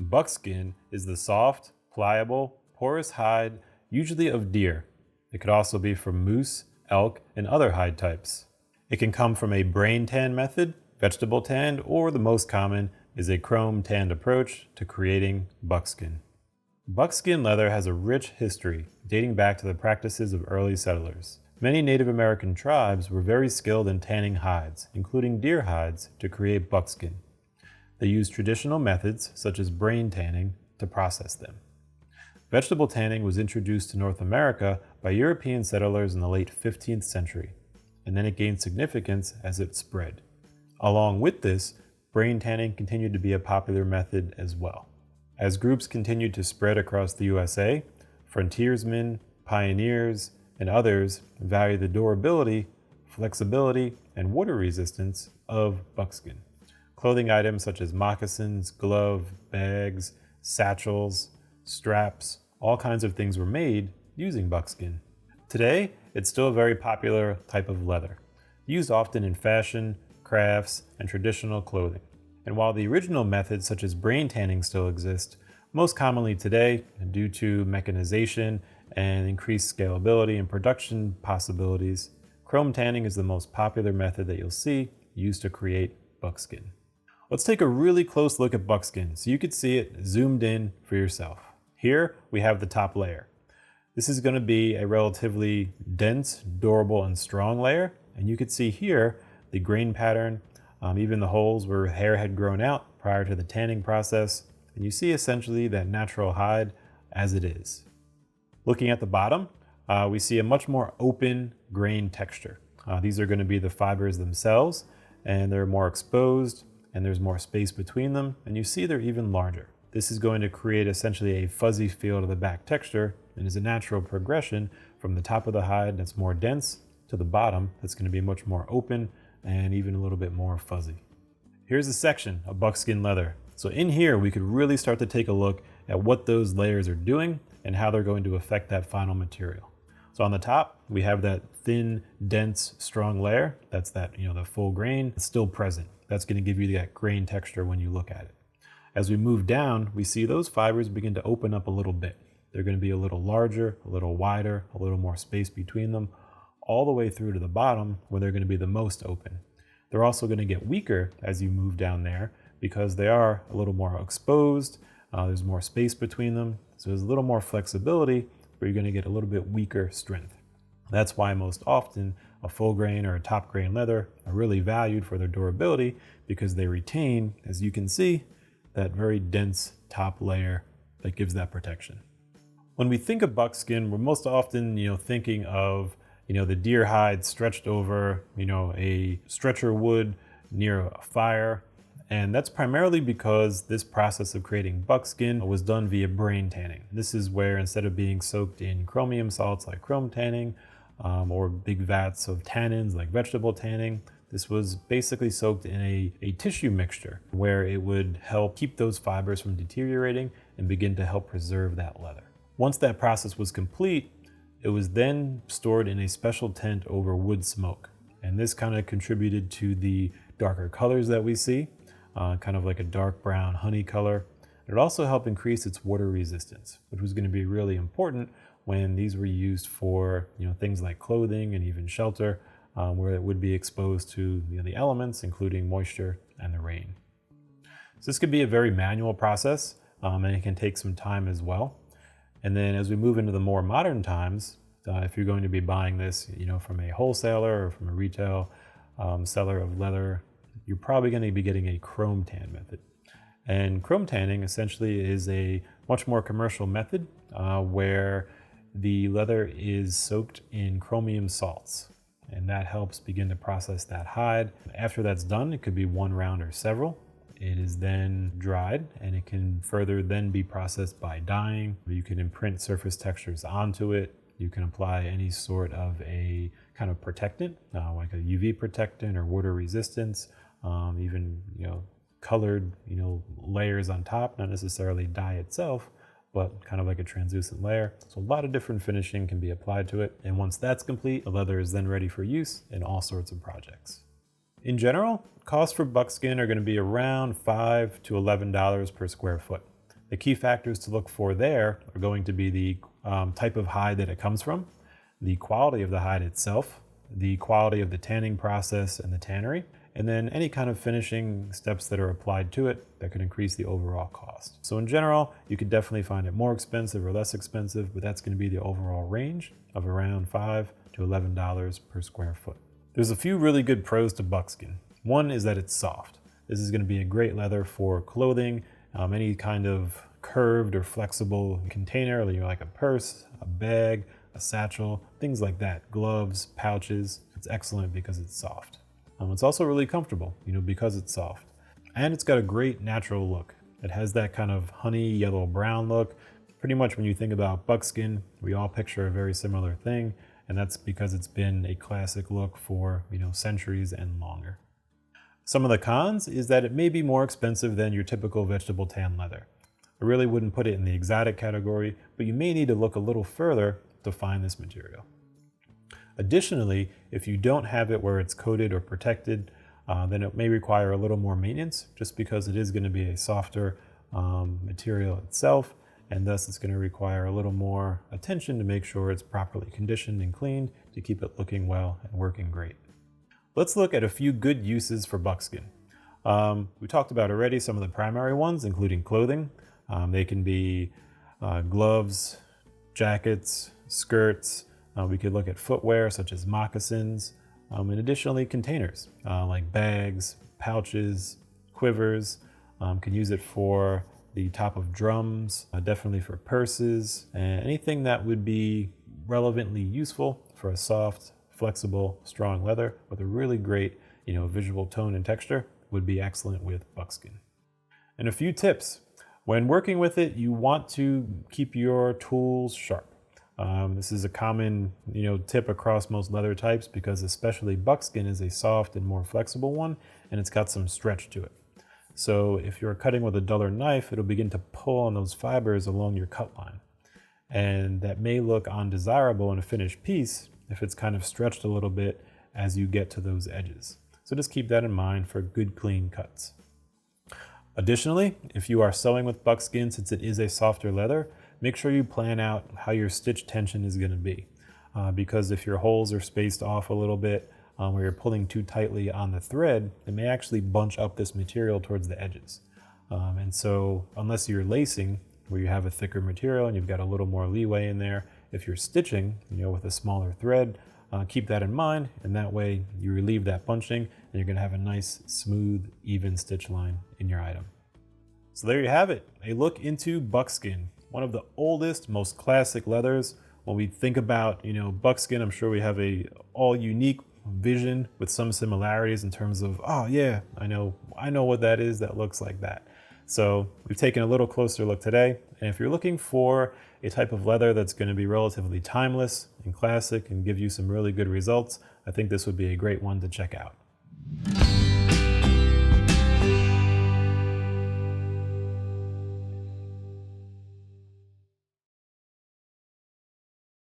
Buckskin is the soft, pliable, porous hide, usually of deer. It could also be from moose, elk, and other hide types. It can come from a brain tan method, vegetable tanned, or the most common is a chrome tanned approach to creating buckskin. Buckskin leather has a rich history dating back to the practices of early settlers. Many Native American tribes were very skilled in tanning hides, including deer hides, to create buckskin. They used traditional methods, such as brain tanning, to process them. Vegetable tanning was introduced to North America by European settlers in the late 15th century, and then it gained significance as it spread. Along with this, brain tanning continued to be a popular method as well. As groups continued to spread across the USA, frontiersmen, pioneers, and others valued the durability, flexibility, and water resistance of buckskin. Clothing items such as moccasins, gloves, bags, satchels, straps, all kinds of things were made using buckskin. Today, it's still a very popular type of leather, used often in fashion, crafts, and traditional clothing. And while the original methods such as brain tanning still exist, most commonly today, due to mechanization and increased scalability and production possibilities, chrome tanning is the most popular method that you'll see used to create buckskin. Let's take a really close look at buckskin so you could see it zoomed in for yourself. Here we have the top layer. This is going to be a relatively dense, durable, and strong layer. And you could see here the grain pattern, even the holes where hair had grown out prior to the tanning process. And you see essentially that natural hide as it is. Looking at the bottom, we see a much more open grain texture. These are going to be the fibers themselves, and they're more exposed, and there's more space between them, and you see they're even larger. This is going to create essentially a fuzzy feel to the back texture, and is a natural progression from the top of the hide that's more dense to the bottom that's going to be much more open and even a little bit more fuzzy. Here's a section of buckskin leather. So in here, we could really start to take a look at what those layers are doing and how they're going to affect that final material. So on the top, we have that thin, dense, strong layer. That's that, the full grain. It's still present. That's going to give you that grain texture when you look at it. As we move down, we see those fibers begin to open up a little bit. They're going to be a little larger, a little wider, a little more space between them, all the way through to the bottom where they're going to be the most open. They're also going to get weaker as you move down there because they are a little more exposed. There's more space between them. So there's a little more flexibility, but you're going to get a little bit weaker strength. That's why most often a full grain or a top grain leather are really valued for their durability because they retain, as you can see, that very dense top layer that gives that protection. When we think of buckskin, we're most often, thinking of, the deer hide stretched over, a stretcher wood near a fire. And that's primarily because this process of creating buckskin was done via brain tanning. This is where instead of being soaked in chromium salts like chrome tanning, or big vats of tannins like vegetable tanning, this was basically soaked in a tissue mixture where it would help keep those fibers from deteriorating and begin to help preserve that leather. Once that process was complete, it was then stored in a special tent over wood smoke. And this kind of contributed to the darker colors that we see, kind of like a dark brown honey color. It also helped increase its water resistance, which was going to be really important when these were used for things like clothing and even shelter, where it would be exposed to the elements, including moisture and the rain. So this could be a very manual process, and it can take some time as well. And then as we move into the more modern times, if you're going to be buying this, from a wholesaler or from a retail seller of leather, you're probably going to be getting a chrome tan method. And chrome tanning essentially is a much more commercial method where the leather is soaked in chromium salts, and that helps begin to process that hide. After that's done, it could be one round or several. It is then dried, and it can further then be processed by dyeing. You can imprint surface textures onto it. You can apply any sort of a kind of protectant, like a UV protectant or water resistance, even colored layers on top, not necessarily dye itself, but kind of like a translucent layer. So a lot of different finishing can be applied to it. And once that's complete, the leather is then ready for use in all sorts of projects. In general, costs for buckskin are going to be around $5 to $11 per square foot. The key factors to look for there are going to be the type of hide that it comes from, the quality of the hide itself, the quality of the tanning process and the tannery, and then any kind of finishing steps that are applied to it that could increase the overall cost. So in general, you could definitely find it more expensive or less expensive, but that's going to be the overall range of around $5 to $11 per square foot. There's a few really good pros to buckskin. One is that it's soft. This is going to be a great leather for clothing, any kind of curved or flexible container, like a purse, a bag, a satchel, things like that, gloves, pouches. It's excellent because it's soft. It's also really comfortable, because it's soft. And it's got a great natural look. It has that kind of honey yellow brown look. Pretty much when you think about buckskin, we all picture a very similar thing, and that's because it's been a classic look for, centuries and longer. Some of the cons is that it may be more expensive than your typical vegetable tan leather. I really wouldn't put it in the exotic category, but you may need to look a little further to find this material. Additionally, if you don't have it where it's coated or protected, then it may require a little more maintenance just because it is going to be a softer material itself, and thus it's going to require a little more attention to make sure it's properly conditioned and cleaned to keep it looking well and working great. Let's look at a few good uses for buckskin. We talked about already some of the primary ones, including clothing. They can be gloves, jackets, skirts. We could look at footwear such as moccasins, and additionally containers like bags, pouches, quivers. Can use it for the top of drums, definitely for purses, and anything that would be relevantly useful for a soft, flexible, strong leather with a really great, visual tone and texture would be excellent with buckskin. And a few tips. When working with it, you want to keep your tools sharp. This is a common, tip across most leather types because especially buckskin is a soft and more flexible one, and it's got some stretch to it. So if you're cutting with a duller knife, it'll begin to pull on those fibers along your cut line. And that may look undesirable in a finished piece if it's kind of stretched a little bit as you get to those edges. So just keep that in mind for good, clean cuts. Additionally, if you are sewing with buckskin, since it is a softer leather, make sure you plan out how your stitch tension is going to be. Because if your holes are spaced off a little bit, where you're pulling too tightly on the thread, it may actually bunch up this material towards the edges. And so unless you're lacing, where you have a thicker material and you've got a little more leeway in there, if you're stitching, with a smaller thread, keep that in mind, and that way you relieve that bunching and you're going to have a nice, smooth, even stitch line in your item. So there you have it, a look into buckskin, one of the oldest, most classic leathers. When we think about, buckskin, I'm sure we have a all unique vision with some similarities in terms of, oh yeah, I know what that is, that looks like that. So we've taken a little closer look today, and if you're looking for a type of leather that's going to be relatively timeless and classic and give you some really good results, I think this would be a great one to check out.